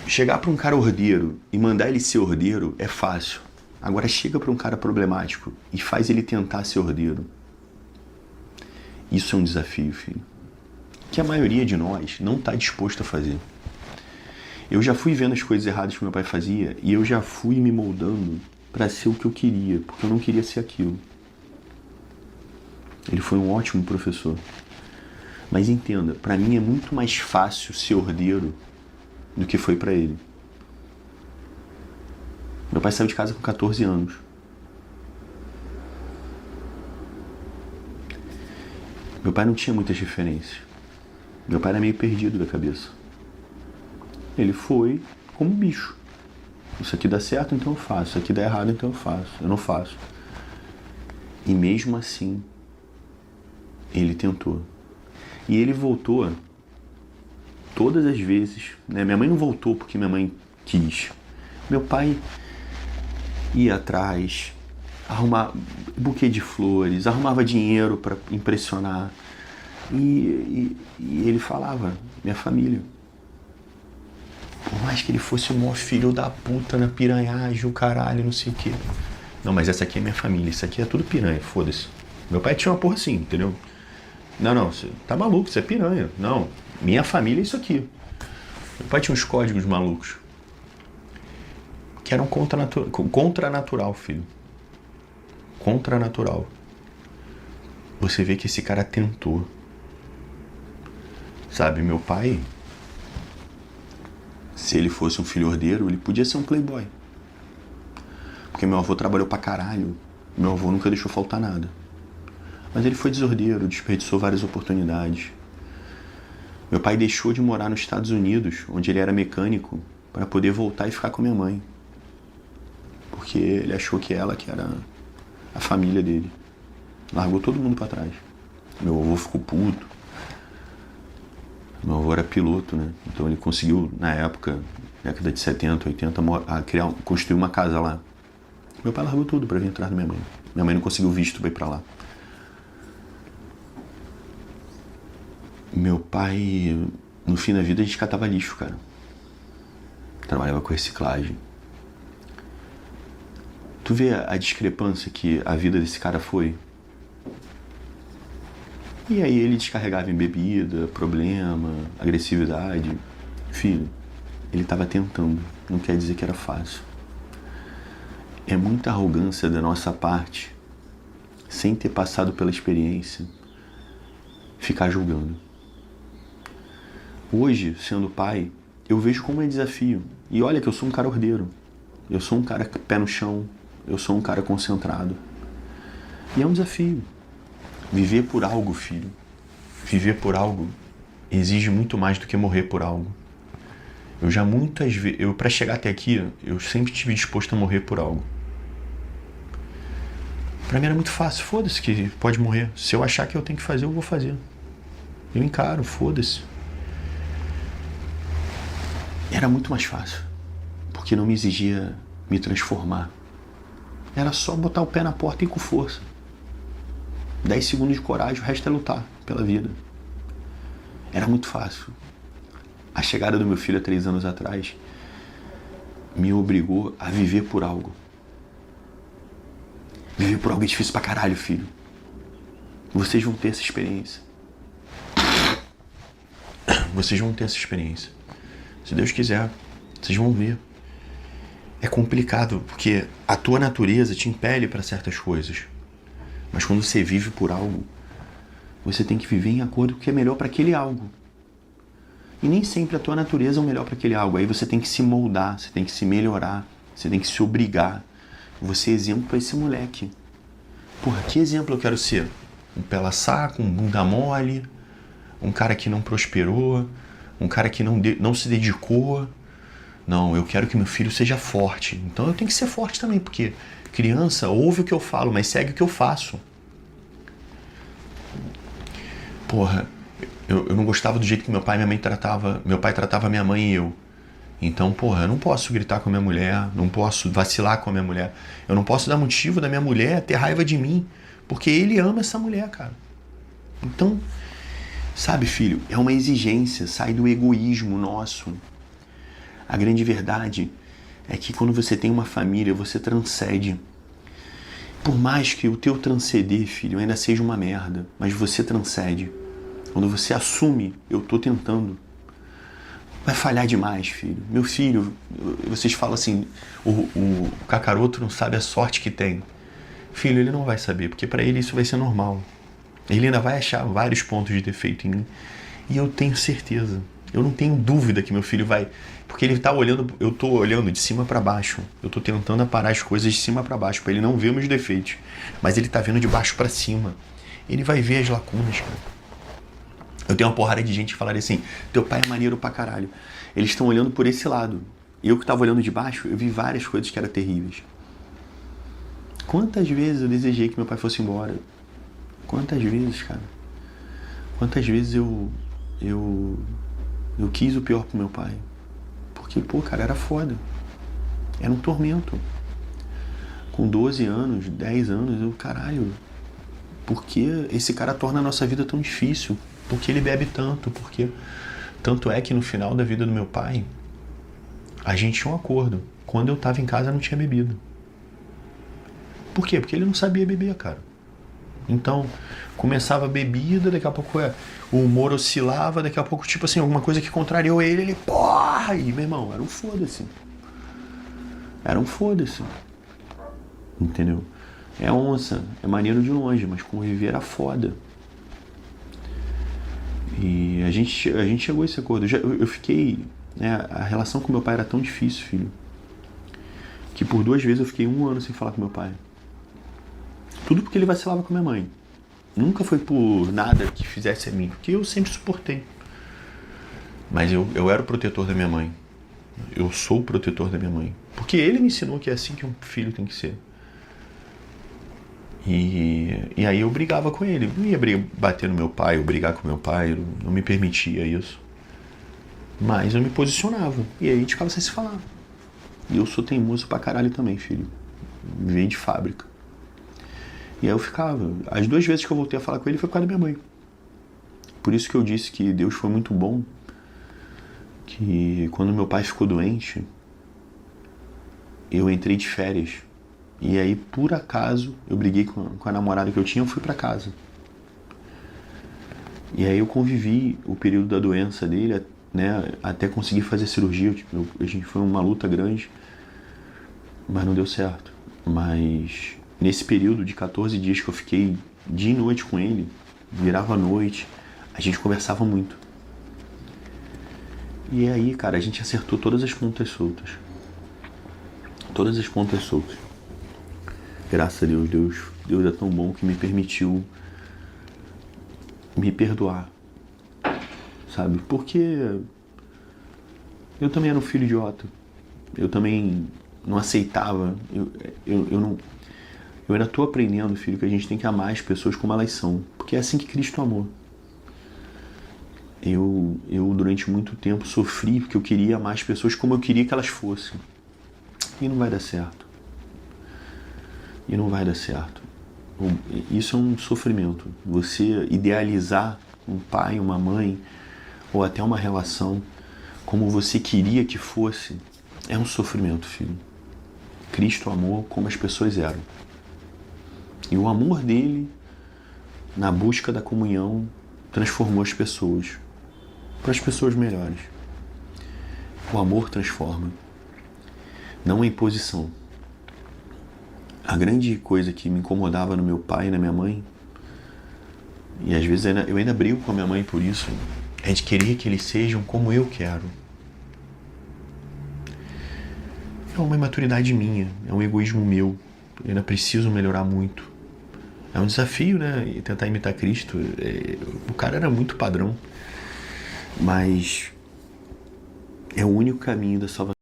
Chegar para um cara ordeiro e mandar ele ser ordeiro é fácil. Agora chega para um cara problemático e faz ele tentar ser ordeiro. Isso é um desafio, filho. Que a maioria de nós não está disposto a fazer. Eu já fui vendo as coisas erradas que meu pai fazia e eu já fui me moldando para ser o que eu queria, porque eu não queria ser aquilo. Ele foi um ótimo professor. Mas entenda, para mim é muito mais fácil ser ordeiro do que foi para ele. Meu pai saiu de casa com 14 anos. Meu pai não tinha muitas referências. Meu pai era meio perdido da cabeça. Ele foi como um bicho. Isso aqui dá certo, então eu faço. Isso aqui dá errado, então eu faço. Eu não faço. E mesmo assim, ele tentou. E ele voltou todas as vezes. Né? Minha mãe não voltou porque minha mãe quis. Meu pai ia atrás, arrumava buquê de flores, arrumava dinheiro para impressionar. E ele falava, minha família. Por mais que ele fosse o maior filho da puta na piranhagem, o caralho, não sei o quê. Não, mas essa aqui é minha família, isso aqui é tudo piranha, foda-se. Meu pai tinha uma porra assim, entendeu? Não, você tá maluco, você é piranha. Não, minha família é isso aqui. Meu pai tinha uns códigos malucos. Que eram contranatural, filho. Contranatural. Você vê que esse cara tentou. Sabe, meu pai, se ele fosse um filho ordeiro, ele podia ser um playboy. Porque meu avô trabalhou pra caralho. Meu avô nunca deixou faltar nada. Mas ele foi desordeiro, desperdiçou várias oportunidades. Meu pai deixou de morar nos Estados Unidos, onde ele era mecânico, para poder voltar e ficar com minha mãe. Porque ele achou que ela que era a família dele. Largou todo mundo pra trás. Meu avô ficou puto. Meu avô era piloto, né? Então ele conseguiu, na época, década de 70, 80, construir uma casa lá. Meu pai largou tudo pra vir atrás da minha mãe. Minha mãe não conseguiu visto pra ir pra lá. Meu pai, no fim da vida, a gente catava lixo, cara. Trabalhava com reciclagem. Tu vê a discrepância que a vida desse cara foi? E aí ele descarregava em bebida, problema, agressividade. Filho, ele estava tentando, não quer dizer que era fácil. É muita arrogância da nossa parte, sem ter passado pela experiência, ficar julgando. Hoje, sendo pai, eu vejo como é desafio. E olha que eu sou um cara ordeiro. Eu sou um cara pé no chão. Eu sou um cara concentrado. E é um desafio. Viver por algo, filho. Viver por algo exige muito mais do que morrer por algo. Eu já muitas vezes... Para chegar até aqui, eu sempre estive disposto a morrer por algo. Pra mim era muito fácil. Foda-se que pode morrer. Se eu achar que eu tenho que fazer, eu vou fazer. Eu encaro, foda-se. Era muito mais fácil. Porque não me exigia me transformar. Era só botar o pé na porta e ir com força. 10 segundos de coragem, o resto é lutar pela vida. Era muito fácil. A chegada do meu filho há 3 anos atrás me obrigou a viver por algo. Viver por algo é difícil pra caralho, filho. Vocês vão ter essa experiência. Vocês vão ter essa experiência. Se Deus quiser, vocês vão ver. É complicado, porque a tua natureza te impele para certas coisas. Mas quando você vive por algo, você tem que viver em acordo com o que é melhor para aquele algo. E nem sempre a tua natureza é o melhor para aquele algo. Aí você tem que se moldar, você tem que se melhorar, você tem que se obrigar. Você é exemplo para esse moleque. Porra, que exemplo eu quero ser? Um pela-saco, um bunda mole, um cara que não prosperou, um cara que não se dedicou. Não, eu quero que meu filho seja forte. Então eu tenho que ser forte também, porque criança ouve o que eu falo, mas segue o que eu faço. Porra, eu não gostava do jeito que meu pai e minha mãe tratavam. Meu pai tratava minha mãe e eu. Então, porra, eu não posso gritar com a minha mulher, não posso vacilar com a minha mulher. Eu não posso dar motivo da minha mulher ter raiva de mim, porque ele ama essa mulher, cara. Então, sabe, filho, é uma exigência, sai do egoísmo nosso. A grande verdade é que quando você tem uma família, você transcende. Por mais que o teu transcender, filho, ainda seja uma merda, mas você transcende. Quando você assume, eu tô tentando. Vai falhar demais, filho. Meu filho, vocês falam assim, o cacaroto não sabe a sorte que tem. Filho, ele não vai saber, porque para ele isso vai ser normal. Ele ainda vai achar vários pontos de defeito em mim. E eu tenho certeza. Eu não tenho dúvida que meu filho vai... Porque ele tá olhando, eu tô olhando de cima para baixo. Eu tô tentando aparar as coisas de cima para baixo, para ele não ver meus defeitos. Mas ele tá vendo de baixo para cima. Ele vai ver as lacunas, cara. Eu tenho uma porrada de gente que falaria assim, teu pai é maneiro pra caralho. Eles estão olhando por esse lado. Eu que tava olhando de baixo, eu vi várias coisas que eram terríveis. Quantas vezes eu desejei que meu pai fosse embora? Quantas vezes, cara? Quantas vezes eu quis o pior pro meu pai? Porque, pô, cara, era foda. Era um tormento. Com 12 anos, 10 anos, eu, caralho, por que esse cara torna a nossa vida tão difícil? Por que ele bebe tanto? Porque tanto é que no final da vida do meu pai, a gente tinha um acordo. Quando eu tava em casa, não tinha bebido. Por quê? Porque ele não sabia beber, cara. Então, começava a bebida, daqui a pouco o humor oscilava, daqui a pouco, tipo assim, alguma coisa que contrariou ele, porra! E, meu irmão, era um foda-se. Era um foda-se. Entendeu? É onça, é maneiro de longe, mas conviver era foda. E a gente chegou a esse acordo. Eu fiquei... Né, a relação com meu pai era tão difícil, filho, que por 2 vezes eu fiquei 1 ano sem falar com meu pai. Tudo porque ele vacilava com minha mãe. Nunca foi por nada que fizesse a mim, porque eu sempre suportei. Mas eu era o protetor da minha mãe. Eu sou o protetor da minha mãe. Porque ele me ensinou que é assim que um filho tem que ser. E aí eu brigava com ele. Não ia bater no meu pai ou brigar com meu pai. Eu não me permitia isso. Mas eu me posicionava. E aí a gente ficava sem se falar. E eu sou teimoso pra caralho também, filho. Veio de fábrica. E aí eu ficava. As 2 vezes que eu voltei a falar com ele foi por causa da minha mãe. Por isso que eu disse que Deus foi muito bom. Que quando meu pai ficou doente, eu entrei de férias. E aí, por acaso, eu briguei com a namorada que eu tinha, eu fui pra casa. E aí eu convivi o período da doença dele, né, até conseguir fazer a cirurgia. A gente foi uma luta grande, mas não deu certo. Mas nesse período de 14 dias que eu fiquei dia e noite com ele, virava a noite, a gente conversava muito. E aí, cara, a gente acertou todas as pontas soltas. Todas as pontas soltas. Graças a Deus, Deus é tão bom que me permitiu me perdoar, sabe? Porque eu também era um filho idiota. Eu também não aceitava. Eu ainda estou aprendendo, filho, que a gente tem que amar as pessoas como elas são. Porque é assim que Cristo amou. Eu durante muito tempo sofri porque eu queria amar as pessoas como eu queria que elas fossem. E não vai dar certo. E não vai dar certo. Isso é um sofrimento. Você idealizar um pai, uma mãe, ou até uma relação como você queria que fosse, é um sofrimento, filho. Cristo amou como as pessoas eram. E o amor dele, na busca da comunhão, transformou as pessoas para as pessoas melhores. O amor transforma. Não é imposição. A grande coisa que me incomodava no meu pai e na minha mãe, e às vezes eu ainda brigo com a minha mãe por isso, é de querer que eles sejam como eu quero. É uma imaturidade minha, é um egoísmo meu. Eu ainda preciso melhorar muito. É um desafio, né? Tentar imitar Cristo. O cara era muito padrão, mas é o único caminho da salvação.